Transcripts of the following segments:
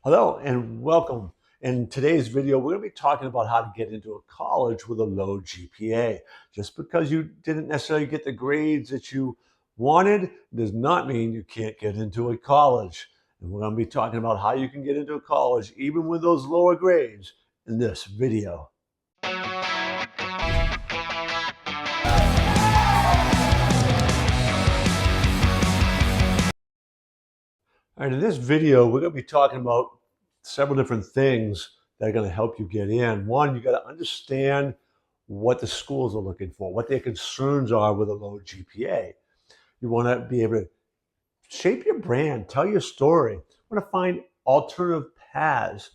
Hello and welcome. In today's video, we're going to be talking about how to get into a college with a low GPA. Just because you didn't necessarily get the grades that you wanted does not mean you can't get into a college. And we're going to be talking about how you can get into a college even with those lower grades in this video. All right, in this video, we're going to be talking about several different things that are going to help you get in. One, you got to understand what the schools are looking for, what their concerns are with a low GPA. You want to be able to shape your brand, tell your story. You want to find alternative paths.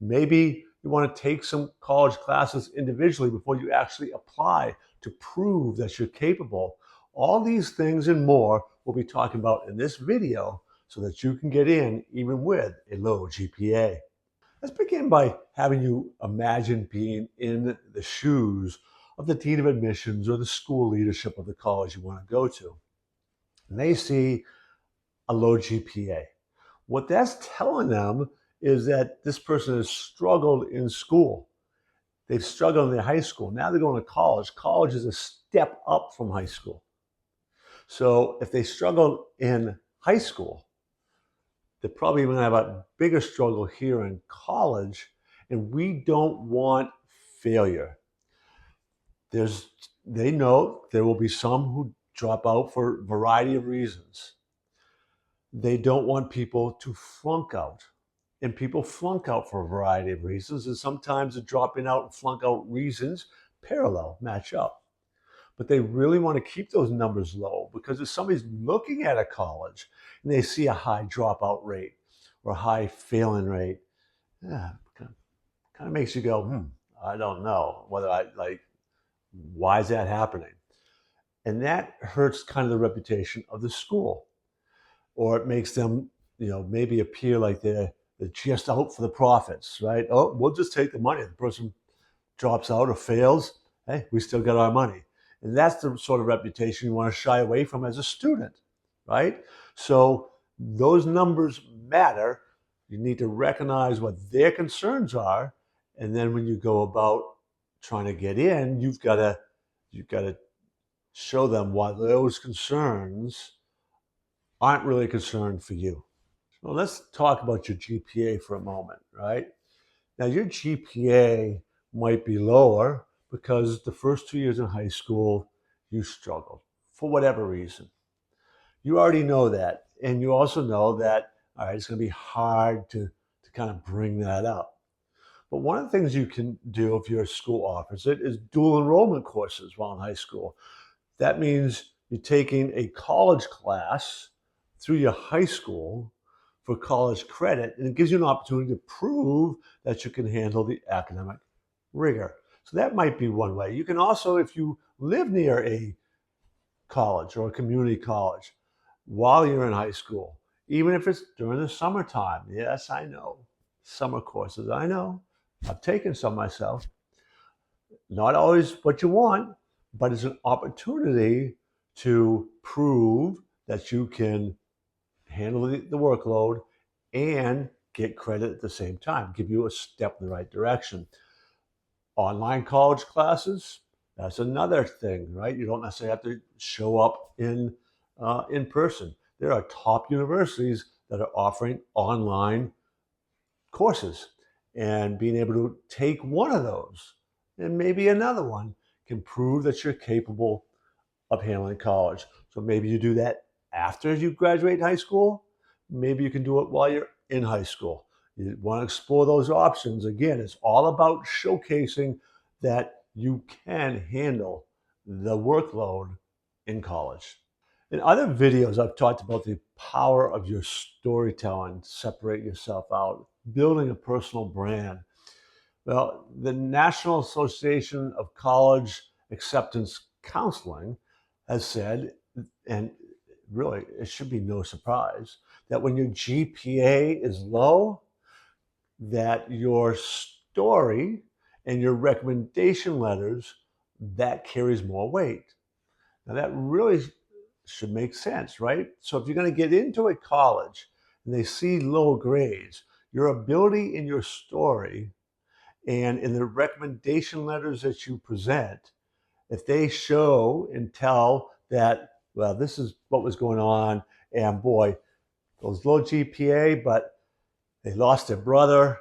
Maybe you want to take some college classes individually before you actually apply to prove that you're capable. All these things and more we'll be talking about in this video so that you can get in even with a low GPA. Let's begin by having you imagine being in the shoes of the dean of admissions or the school leadership of the college you want to go to. And they see a low GPA. What that's telling them is that this person has struggled in school. They've struggled in their high school. Now they're going to college. College is a step up from high school. So if they struggled in high school, they're probably going to have a bigger struggle here in college, and we don't want failure. They know there will be some who drop out for a variety of reasons. They don't want people to flunk out, and people flunk out for a variety of reasons, and sometimes the dropping out and flunk out reasons match up. But they really want to keep those numbers low because if somebody's looking at a college and they see a high dropout rate or a high failing rate, kind of makes you go, I don't know why is that happening? And that hurts kind of the reputation of the school, or it makes them, maybe appear like they're just out for the profits, right? Oh, we'll just take the money. The person drops out or fails, hey, we still got our money. And that's the sort of reputation you want to shy away from as a student, right? So those numbers matter. You need to recognize what their concerns are. And then when you go about trying to get in, you've got to show them why those concerns aren't really a concern for you. So let's talk about your GPA for a moment, right? Now your GPA might be lower because the first 2 years in high school, you struggled for whatever reason. You already know that. And you also know that, all right, it's going to be hard to kind of bring that up. But one of the things you can do if your school offers it is dual enrollment courses while in high school. That means you're taking a college class through your high school for college credit, and it gives you an opportunity to prove that you can handle the academic rigor. So that might be one way. You can also, if you live near a college or a community college while you're in high school, even if it's during the summertime. Yes, I know. Summer courses, I know. I've taken some myself. Not always what you want, but it's an opportunity to prove that you can handle the workload and get credit at the same time, give you a step in the right direction. Online college classes, that's another thing, right? You don't necessarily have to show up in person. There are top universities that are offering online courses, and being able to take one of those and maybe another one can prove that you're capable of handling college. So maybe you do that after you graduate high school. Maybe you can do it while you're in high school. You want to explore those options. Again, it's all about showcasing that you can handle the workload in college. In other videos, I've talked about the power of your storytelling, separate yourself out, building a personal brand. Well, the National Association of College Acceptance Counseling has said, and really it should be no surprise, that when your GPA is low, that your story and your recommendation letters, that carries more weight. Now that really should make sense, right? So if you're going to get into a college and they see low grades, Your ability in your story and in the recommendation letters that you present, if they show and tell that, well, this is what was going on, and boy, those low GPA, but they lost their brother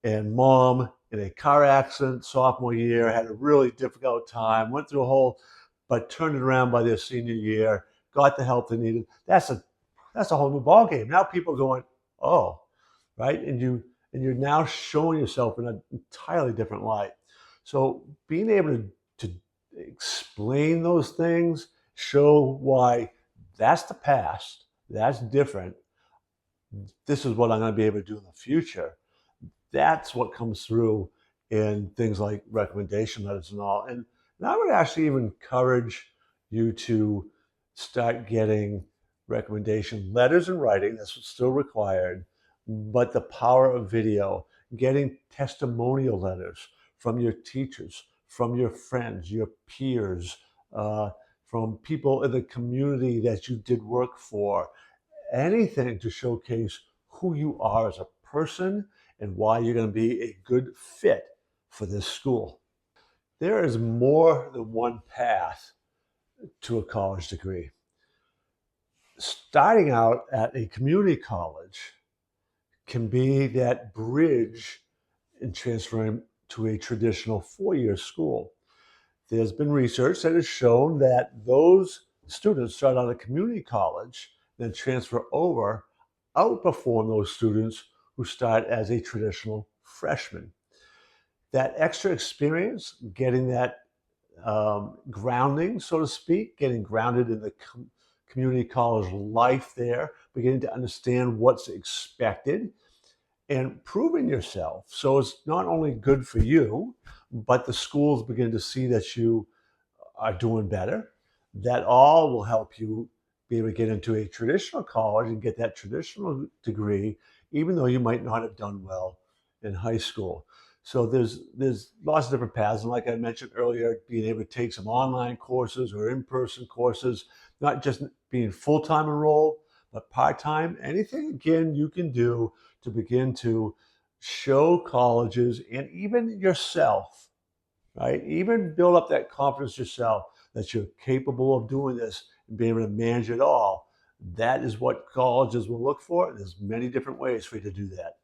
and mom in a car accident sophomore year, had a really difficult time, went through a whole, but turned it around by their senior year, got the help they needed. That's a whole new ballgame. Now people are going, oh, right, and you're now showing yourself in an entirely different light. So being able to explain those things, show why that's the past, that's different. This is what I'm going to be able to do in the future. That's what comes through in things like recommendation letters and all. And I would actually even encourage you to start getting recommendation letters in writing. That's still required, but the power of video, getting testimonial letters from your teachers, from your friends, your peers, from people in the community that you did work for, anything to showcase who you are as a person and why you're going to be a good fit for this school. There is more than one path to a college degree. Starting out at a community college can be that bridge in transferring to a traditional four-year school. There's been research that has shown that those students start out at community college, then transfer over, outperform those students who start as a traditional freshman. That extra experience, getting that grounding, so to speak, getting grounded in the community college life there, beginning to understand what's expected, and proving yourself. So it's not only good for you, but the schools begin to see that you are doing better. That all will help you be able to get into a traditional college and get that traditional degree, even though you might not have done well in high school. So there's lots of different paths. And like I mentioned earlier, being able to take some online courses or in-person courses, not just being full-time enrolled, but part-time, anything again you can do to begin to show colleges and even yourself, right? Even build up that confidence yourself that you're capable of doing this and being able to manage it all. That is what colleges will look for. There's many different ways for you to do that.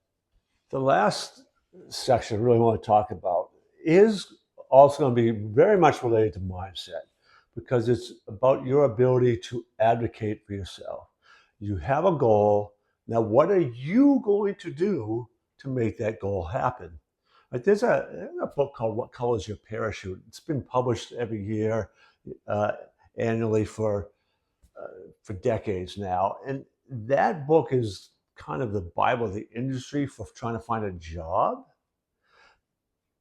The last section I really want to talk about is also going to be very much related to mindset, because it's about your ability to advocate for yourself. You have a goal. Now, what are you going to do to make that goal happen? Like there's a book called What Color is Your Parachute? It's been published every year, annually for decades now. And that book is kind of the Bible of the industry for trying to find a job,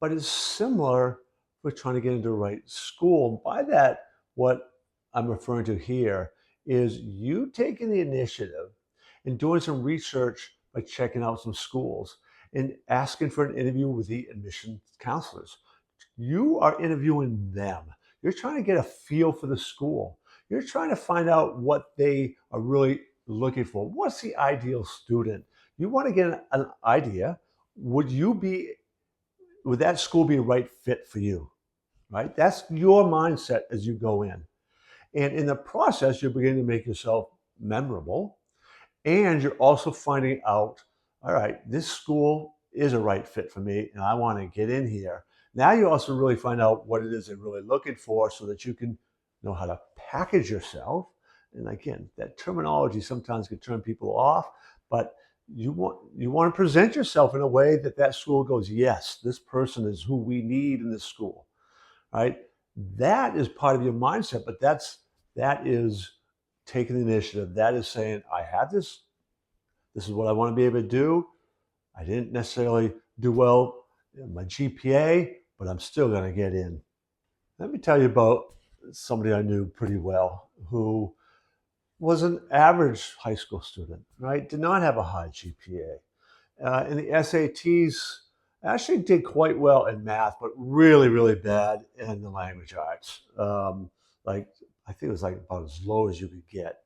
but it's similar for trying to get into the right school. And by that, what I'm referring to here is you taking the initiative and doing some research by checking out some schools and asking for an interview with the admission counselors. You are interviewing them. You're trying to get a feel for the school. You're trying to find out what they are really looking for. What's the ideal student? You want to get an idea. Would that school be a right fit for you? Right? That's your mindset as you go in. And in the process, you're beginning to make yourself memorable. And you're also finding out, all right, this school is a right fit for me and I want to get in here. Now you also really find out what it is they're really looking for so that you can know how to package yourself. And again, that terminology sometimes can turn people off, but you want to present yourself in a way that school goes, yes, this person is who we need in this school, right? That is part of your mindset, but that is taking the initiative. That is saying, I have this. This is what I want to be able to do. I didn't necessarily do well in my GPA, but I'm still going to get in. Let me tell you about somebody I knew pretty well who was an average high school student, right? Did not have a high GPA. In the SATs, actually did quite well in math, but really, really bad in the language arts. Like, I think it was like about as low as you could get.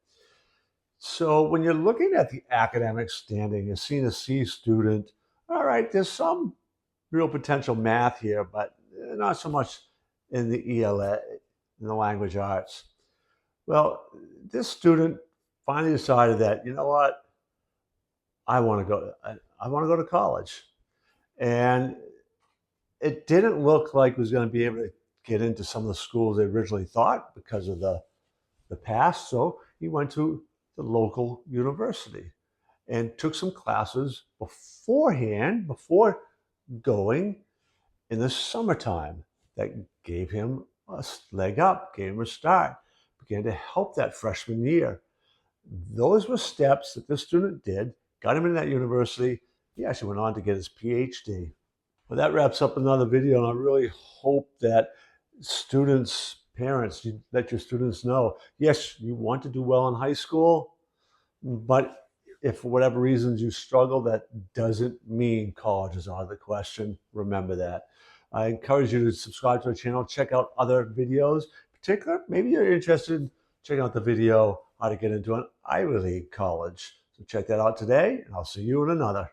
So when you're looking at the academic standing, you're seeing a C student all right, there's some real potential math here, but not so much in the ELA, in the language arts. Well, this student finally decided that, you know what, I want to go to college. And it didn't look like he was going to be able to get into some of the schools they originally thought because of the past. So he went to the local university and took some classes beforehand, before going in the summertime. That gave him a leg up, gave him a start, began to help that freshman year. Those were steps that this student did, got him into that university. He actually went on to get his PhD. Well, that wraps up another video, and I really hope that students, parents, you let your students know, yes, you want to do well in high school, but if for whatever reasons you struggle, that doesn't mean college is out of the question. Remember that. I encourage you to subscribe to our channel, check out other videos. In particular, maybe you're interested in checking out the video, how to get into an Ivy League college. So check that out today, and I'll see you in another.